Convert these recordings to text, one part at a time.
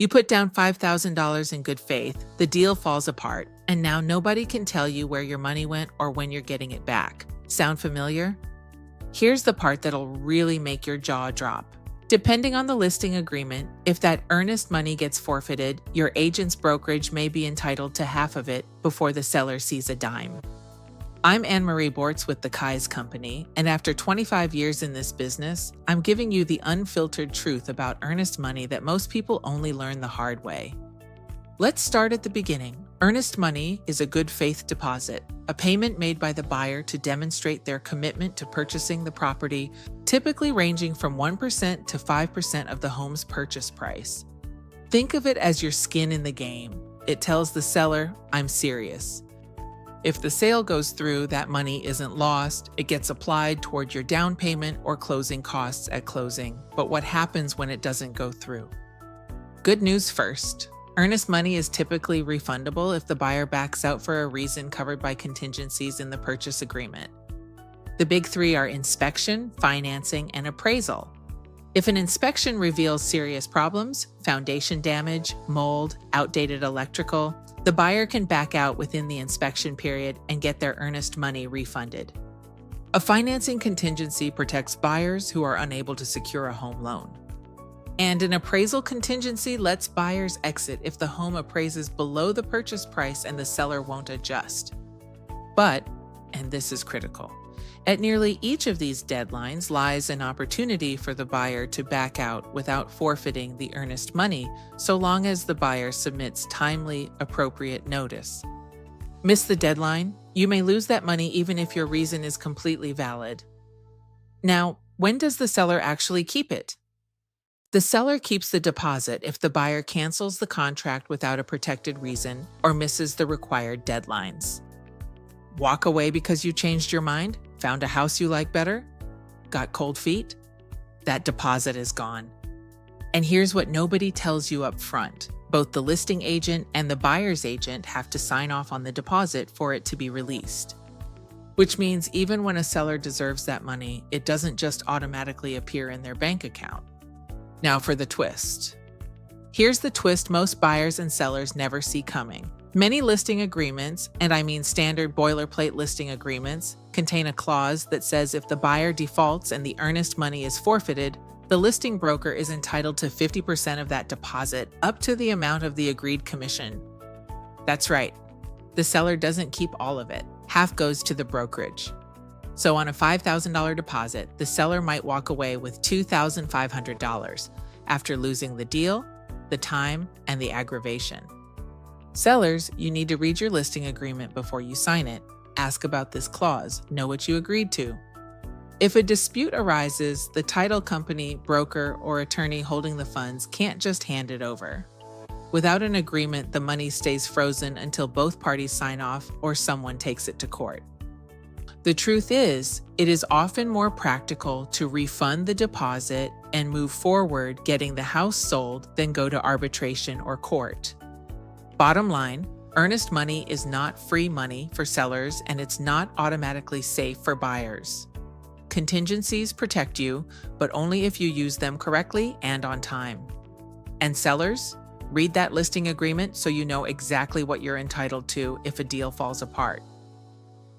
You put down $5,000 in good faith, the deal falls apart, and now nobody can tell you where your money went or when you're getting it back. Sound familiar? Here's the part that'll really make your jaw drop. Depending on the listing agreement, if that earnest money gets forfeited, your agent's brokerage may be entitled to half of it before the seller sees a dime. I'm Marie Bortz with the Kai's Company, and after 25 years in this business, I'm giving you the unfiltered truth about earnest money that most people only learn the hard way. Let's start at the beginning. Earnest money is a good faith deposit, a payment made by the buyer to demonstrate their commitment to purchasing the property, typically ranging from 1% to 5% of the home's purchase price. Think of it as your skin in the game. It tells the seller, "I'm serious." If the sale goes through, that money isn't lost. It gets applied toward your down payment or closing costs at closing. But what happens when it doesn't go through? Good news first. Earnest money is typically refundable if the buyer backs out for a reason covered by contingencies in the purchase agreement. The big three are inspection, financing, and appraisal. If an inspection reveals serious problems, foundation damage, mold, outdated electrical, the buyer can back out within the inspection period and get their earnest money refunded. A financing contingency protects buyers who are unable to secure a home loan. And an appraisal contingency lets buyers exit if the home appraises below the purchase price and the seller won't adjust. But, and this is critical, at nearly each of these deadlines lies an opportunity for the buyer to back out without forfeiting the earnest money, so long as the buyer submits timely, appropriate notice. Miss the deadline? You may lose that money even if your reason is completely valid. Now, when does the seller actually keep it? The seller keeps the deposit if the buyer cancels the contract without a protected reason or misses the required deadlines. Walk away because you changed your mind? Found a house you like better? Got cold feet? That deposit is gone. And here's what nobody tells you up front. Both the listing agent and the buyer's agent have to sign off on the deposit for it to be released. Which means even when a seller deserves that money, it doesn't just automatically appear in their bank account. Now for the twist. Here's the twist most buyers and sellers never see coming. Many listing agreements, and I mean standard boilerplate listing agreements, contain a clause that says if the buyer defaults and the earnest money is forfeited, the listing broker is entitled to 50% of that deposit, up to the amount of the agreed commission. That's right. The seller doesn't keep all of it. Half goes to the brokerage. So on a $5,000 deposit, the seller might walk away with $2,500 after losing the deal, the time, and the aggravation. Sellers, you need to read your listing agreement before you sign it. Ask about this clause. Know what you agreed to. If a dispute arises, the title company, broker, or attorney holding the funds can't just hand it over. Without an agreement, the money stays frozen until both parties sign off or someone takes it to court. The truth is, it is often more practical to refund the deposit and move forward getting the house sold than go to arbitration or court. Bottom line, earnest money is not free money for sellers, and it's not automatically safe for buyers. Contingencies protect you, but only if you use them correctly and on time. And sellers, read that listing agreement so you know exactly what you're entitled to if a deal falls apart.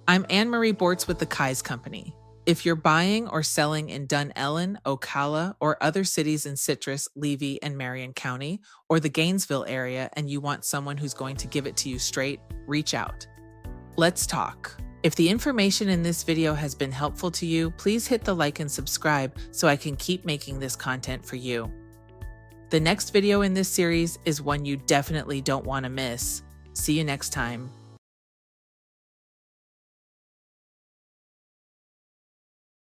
I'm Marie Bortz with the Kai's Company. If you're buying or selling in Ellen, Ocala, or other cities in Citrus, Levy, and Marion County, or the Gainesville area, and you want someone who's going to give it to you straight, reach out. Let's talk. If the information in this video has been helpful to you, please hit the like and subscribe so I can keep making this content for you. The next video in this series is one you definitely don't want to miss. See you next time.